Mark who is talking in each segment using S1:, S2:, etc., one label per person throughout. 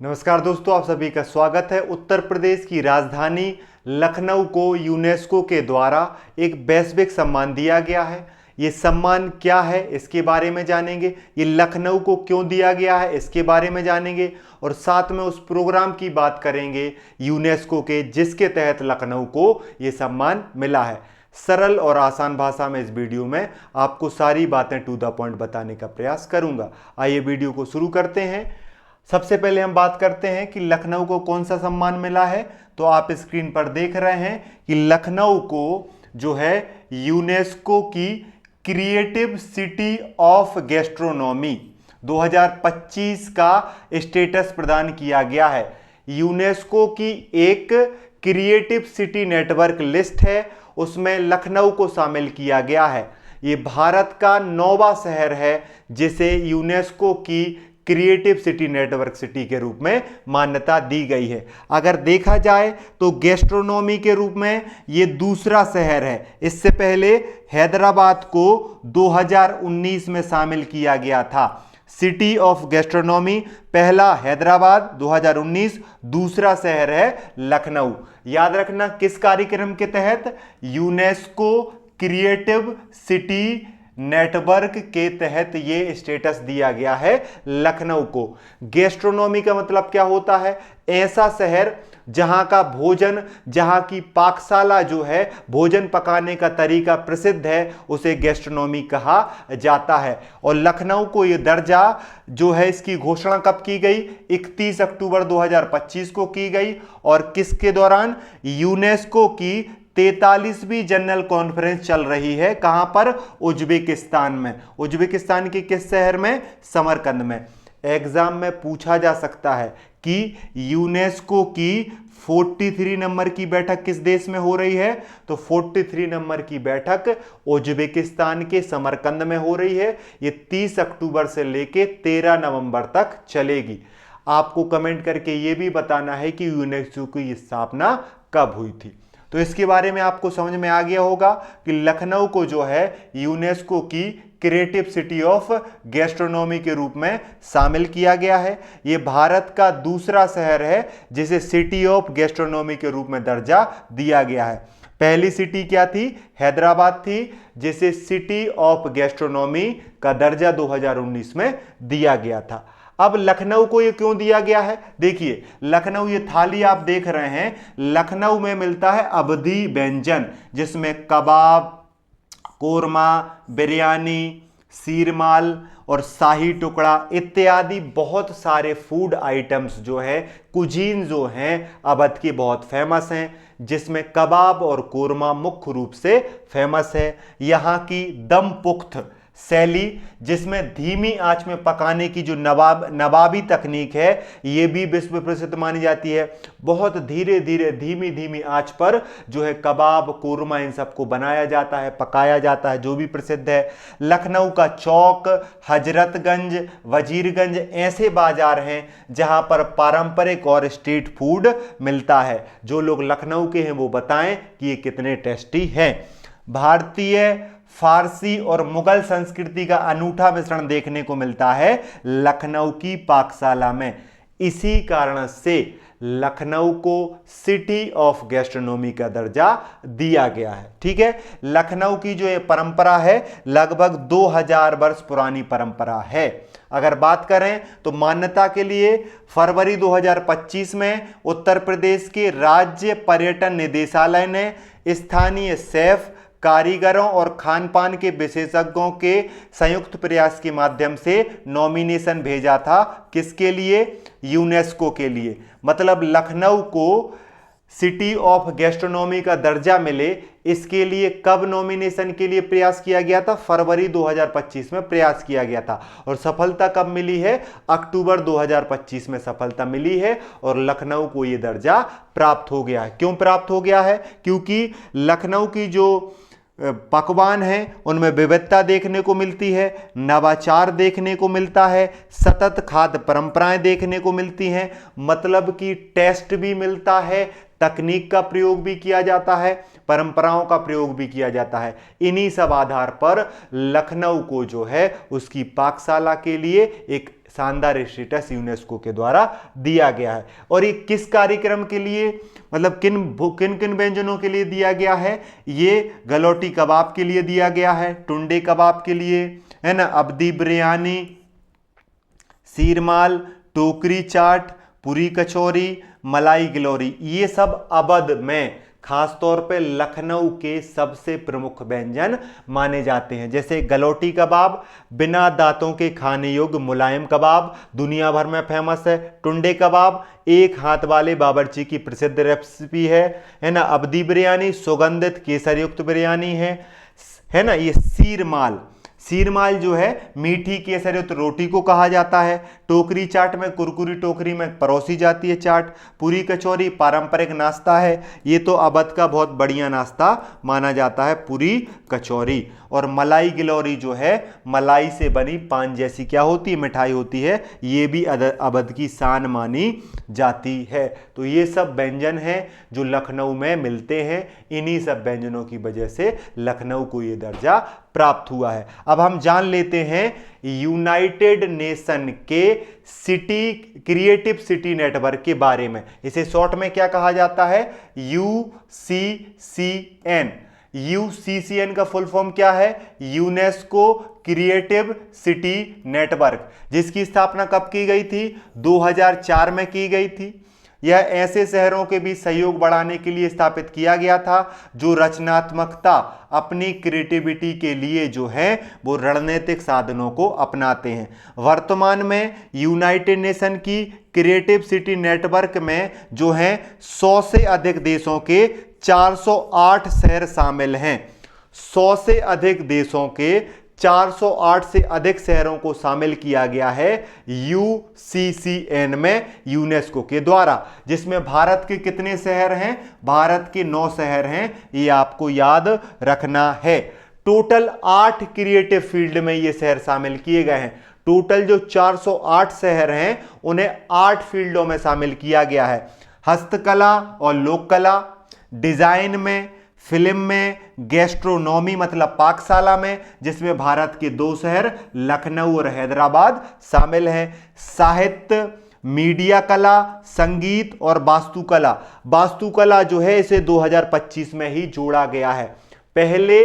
S1: नमस्कार दोस्तों, आप सभी का स्वागत है। उत्तर प्रदेश की राजधानी लखनऊ को यूनेस्को के द्वारा एक वैश्विक सम्मान दिया गया है। ये सम्मान क्या है इसके बारे में जानेंगे, ये लखनऊ को क्यों दिया गया है इसके बारे में जानेंगे और साथ में उस प्रोग्राम की बात करेंगे यूनेस्को के जिसके तहत लखनऊ को ये सम्मान मिला है। सरल और आसान भाषा में इस वीडियो में आपको सारी बातें टू द पॉइंट बताने का प्रयास करूंगा। आइए वीडियो को शुरू करते हैं। सबसे पहले हम बात करते हैं कि लखनऊ को कौन सा सम्मान मिला है। तो आप स्क्रीन पर देख रहे हैं कि लखनऊ को जो है यूनेस्को की क्रिएटिव सिटी ऑफ गैस्ट्रोनॉमी 2025 का स्टेटस प्रदान किया गया है। यूनेस्को की एक क्रिएटिव सिटी नेटवर्क लिस्ट है, उसमें लखनऊ को शामिल किया गया है। ये भारत का 9वां शहर है जिसे यूनेस्को की क्रिएटिव सिटी नेटवर्क सिटी के रूप में मान्यता दी गई है। अगर देखा जाए तो गैस्ट्रोनॉमी के रूप में ये दूसरा शहर है। इससे पहले हैदराबाद को 2019 में शामिल किया गया था। सिटी ऑफ गैस्ट्रोनॉमी पहला हैदराबाद 2019, दूसरा शहर है लखनऊ। याद रखना किस कार्यक्रम के तहत? यूनेस्को क्रिएटिव सिटी नेटवर्क के तहत ये स्टेटस दिया गया है लखनऊ को। गैस्ट्रोनॉमी का मतलब क्या होता है? ऐसा शहर जहां का भोजन, जहां की पाकशाला जो है, भोजन पकाने का तरीका प्रसिद्ध है, उसे गैस्ट्रोनॉमी कहा जाता है। और लखनऊ को यह दर्जा जो है इसकी घोषणा कब की गई? 31 अक्टूबर 2025 को की गई। और किसके दौरान? यूनेस्को की 43वीं जनरल कॉन्फ्रेंस चल रही है। कहां पर? उज्बेकिस्तान में। उज्बेकिस्तान के किस शहर में? समरकंद में। एग्जाम में पूछा जा सकता है कि यूनेस्को की 43 नंबर की बैठक किस देश में हो रही है? तो 43 नंबर की बैठक उज्बेकिस्तान के समरकंद में हो रही है। ये 30 अक्टूबर से लेके 13 नवंबर तक चलेगी। आपको कमेंट करके ये भी बताना है कि यूनेस्को की स्थापना कब हुई थी। तो इसके बारे में आपको समझ में आ गया होगा कि लखनऊ को जो है यूनेस्को की क्रिएटिव सिटी ऑफ गैस्ट्रोनॉमी के रूप में शामिल किया गया है। यह भारत का दूसरा शहर है जिसे सिटी ऑफ गैस्ट्रोनॉमी के रूप में दर्जा दिया गया है। पहली सिटी क्या थी? हैदराबाद थी, जिसे सिटी ऑफ गैस्ट्रोनॉमी का दर्जा 2019 में दिया गया था। अब लखनऊ को ये क्यों दिया गया है? देखिए, लखनऊ, ये थाली आप देख रहे हैं, लखनऊ में मिलता है अवधी व्यंजन, जिसमें कबाब, कोरमा, बिरयानी, सीरमाल और शाही टुकड़ा इत्यादि बहुत सारे फूड आइटम्स जो है, कुजीन जो हैं, अवध के बहुत फेमस हैं, जिसमें कबाब और कोरमा मुख्य रूप से फेमस है। यहाँ की दम पुख्त शैली, जिसमें धीमी आंच में पकाने की जो नवाबी तकनीक है, ये भी विश्व प्रसिद्ध मानी जाती है। बहुत धीरे धीरे धीमी धीमी आंच पर जो है कबाब, कोरमा, इन सबको बनाया जाता है, पकाया जाता है, जो भी प्रसिद्ध है। लखनऊ का चौक, हजरतगंज, वजीरगंज ऐसे बाजार हैं जहां पर पारंपरिक और स्ट्रीट फूड मिलता है। जो लोग लखनऊ के हैं वो बताएं कि ये कितने टेस्टी हैं। भारतीय, फारसी और मुगल संस्कृति का अनूठा मिश्रण देखने को मिलता है लखनऊ की पाकशाला में। इसी कारण से लखनऊ को सिटी ऑफ गैस्ट्रोनॉमी का दर्जा दिया गया है। ठीक है, लखनऊ की जो ये परंपरा है लगभग 2000 वर्ष पुरानी परंपरा है। अगर बात करें तो मान्यता के लिए फरवरी 2025 में उत्तर प्रदेश के राज्य पर्यटन निदेशालय ने स्थानीय शेफ, कारीगरों और खान पान के विशेषज्ञों के संयुक्त प्रयास के माध्यम से नॉमिनेशन भेजा था। किसके लिए? यूनेस्को के लिए। मतलब लखनऊ को सिटी ऑफ गैस्ट्रोनॉमी का दर्जा मिले, इसके लिए कब नॉमिनेशन के लिए प्रयास किया गया था? फरवरी 2025 में प्रयास किया गया था। और सफलता कब मिली है? अक्टूबर 2025 में सफलता मिली है और लखनऊ को यह दर्जा प्राप्त हो गया है। क्यों प्राप्त हो गया है? क्योंकि लखनऊ की जो पकवान है उनमें विविधता देखने को मिलती है, नवाचार देखने को मिलता है, सतत खाद्य परंपराएं देखने को मिलती हैं। मतलब कि टेस्ट भी मिलता है, तकनीक का प्रयोग भी किया जाता है, परंपराओं का प्रयोग भी किया जाता है। इन्हीं सब आधार पर लखनऊ को जो है उसकी पाकशाला के लिए एक शानदार स्टेटस यूनेस्को के द्वारा दिया गया है। और ये किस कार्यक्रम के लिए, मतलब किन किन व्यंजनों के लिए दिया गया है? ये गलौटी कबाब के लिए दिया गया है, टुंडे कबाब के लिए, है ना, अवधी बिरयानी, शीरमाल, टोकरी चाट, पूरी कचौरी, मलाई गिलोरी, ये सब अवध में खासतौर पे लखनऊ के सबसे प्रमुख व्यंजन माने जाते हैं। जैसे गलौटी कबाब, बिना दांतों के खाने योग्य मुलायम कबाब, दुनिया भर में फेमस है। टुंडे कबाब एक हाथ वाले बावर्ची की प्रसिद्ध रेसिपी है ना। अवधी बिरयानी सुगंधित केसर युक्त बिरयानी है ना। ये शीरमाल, शीरमाल जो है मीठी केसर युक्त रोटी को कहा जाता है। टोकरी चाट में कुरकुरी टोकरी में परोसी जाती है चाट। पूरी कचौरी पारंपरिक नाश्ता है, ये तो अवध का बहुत बढ़िया नाश्ता माना जाता है पूरी कचौरी। और मलाई गिलोरी जो है मलाई से बनी पान जैसी क्या होती है, मिठाई होती है, ये भी अवध की शान मानी जाती है। तो ये सब व्यंजन हैं जो लखनऊ में मिलते हैं। इन्हीं सब व्यंजनों की वजह से लखनऊ को ये दर्जा प्राप्त हुआ है। अब हम जान लेते हैं यूनाइटेड नेशन के सिटी क्रिएटिव सिटी नेटवर्क के बारे में। इसे शॉर्ट में क्या कहा जाता है? यूसीसीएन। यूसीसीएन का फुल फॉर्म क्या है? यूनेस्को क्रिएटिव सिटी नेटवर्क, जिसकी स्थापना कब की गई थी? 2004 में की गई थी। यह ऐसे शहरों के बीच सहयोग बढ़ाने के लिए स्थापित किया गया था जो रचनात्मकता, अपनी क्रिएटिविटी के लिए जो है वो रणनीतिक साधनों को अपनाते हैं। वर्तमान में यूनाइटेड नेशन की क्रिएटिव सिटी नेटवर्क में जो है 100 से अधिक देशों के 408 शहर शामिल हैं। 100 से अधिक देशों के 408 से अधिक शहरों को शामिल किया गया है यूसीसीएन में यूनेस्को के द्वारा। जिसमें भारत के कितने शहर हैं? भारत के 9 शहर हैं, ये आपको याद रखना है। टोटल 8 क्रिएटिव फील्ड में ये शहर शामिल किए गए हैं। टोटल जो 408 शहर हैं उन्हें 8 फील्डों में शामिल किया गया है। हस्तकला और लोक कला, डिजाइन में, फिल्म में, गैस्ट्रोनॉमी मतलब पाकशाला में, जिसमें भारत के 2 शहर लखनऊ और हैदराबाद शामिल हैं। साहित्य, मीडिया कला, संगीत और वास्तुकला। वास्तुकला जो है इसे 2025 में ही जोड़ा गया है। पहले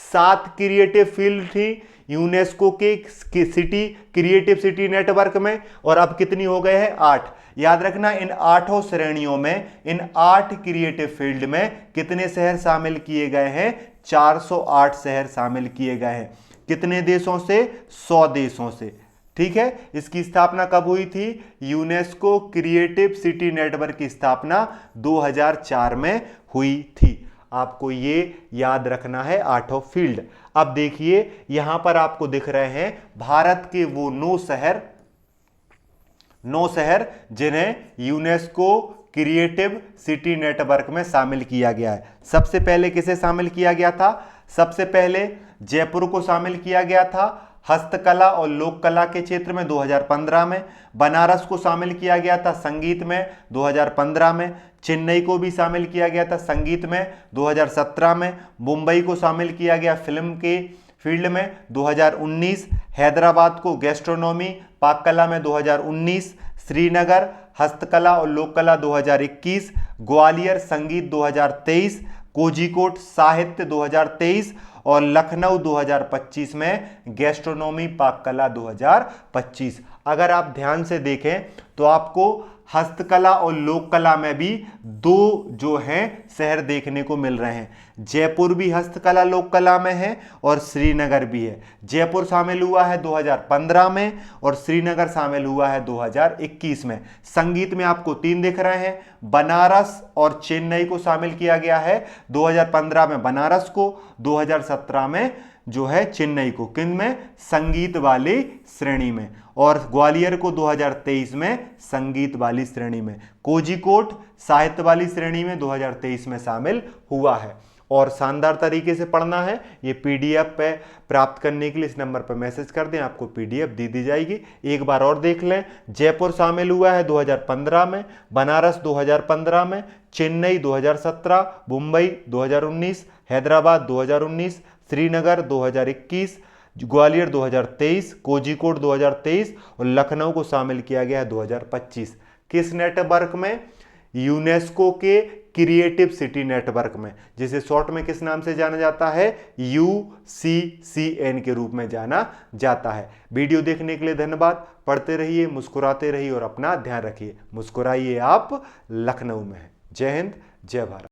S1: 7 क्रिएटिव फील्ड थी यूनेस्को के सिटी क्रिएटिव सिटी नेटवर्क में, और अब कितनी हो गए हैं? 8। याद रखना, इन 8 श्रेणियों में, इन 8 क्रिएटिव फील्ड में कितने शहर शामिल किए गए हैं? 408 शहर शामिल किए गए हैं। कितने देशों से? 100 देशों से। ठीक है। इसकी स्थापना कब हुई थी? यूनेस्को क्रिएटिव सिटी नेटवर्क की स्थापना 2004 में हुई थी। आपको ये याद रखना है 8 फील्ड। अब देखिए यहां पर आपको दिख रहे हैं भारत के वो 9 शहर जिन्हें यूनेस्को क्रिएटिव सिटी नेटवर्क में शामिल किया गया है। सबसे पहले किसे शामिल किया गया था? सबसे पहले जयपुर को शामिल किया गया था हस्तकला और लोक कला के क्षेत्र में 2015 में। बनारस को शामिल किया गया था संगीत में 2015 में। चेन्नई को भी शामिल किया गया था संगीत में 2017 में। मुंबई को शामिल किया गया फिल्म के फील्ड में 2019। हैदराबाद को गैस्ट्रोनॉमी पाक कला में 2019। श्रीनगर हस्तकला और लोक कला 2021। ग्वालियर संगीत 2023। कोझिकोड साहित्य 2023 और लखनऊ 2025 में गैस्ट्रोनॉमी पाक कला 2025। अगर आप ध्यान से देखें तो आपको हस्तकला और लोक कला में भी 2 जो हैं शहर देखने को मिल रहे हैं। जयपुर भी हस्तकला लोक कला में है और श्रीनगर भी है। जयपुर शामिल हुआ है 2015 में और श्रीनगर शामिल हुआ है 2021 में। संगीत में आपको 3 दिख रहे हैं। बनारस और चेन्नई को शामिल किया गया है 2015 में बनारस को, 2017 में जो है चेन्नई को। किन में? संगीत वाली श्रेणी में। और ग्वालियर को 2023 में संगीत वाली श्रेणी में। कोझिकोड साहित्य वाली श्रेणी में 2023 में शामिल हुआ है। और शानदार तरीके से पढ़ना है। ये पीडीएफ पे प्राप्त करने के लिए इस नंबर पर मैसेज कर दें, आपको पीडीएफ दी जाएगी। एक बार और देख लें, जयपुर शामिल हुआ है 2015 में, बनारस 2015 में, चेन्नई 2017, मुंबई 2019, हैदराबाद 2019, श्रीनगर 2021, ग्वालियर 2023, कोझिकोड 2023 और लखनऊ को शामिल किया गया है 2025। किस नेटवर्क में? यूनेस्को के क्रिएटिव सिटी नेटवर्क में, जिसे शॉर्ट में किस नाम से जाना जाता है? UCCN के रूप में जाना जाता है। वीडियो देखने के लिए धन्यवाद। पढ़ते रहिए, मुस्कुराते रहिए और अपना ध्यान रखिए। मुस्कुराइए, आप लखनऊ में हैं। जय हिंद, जय भारत।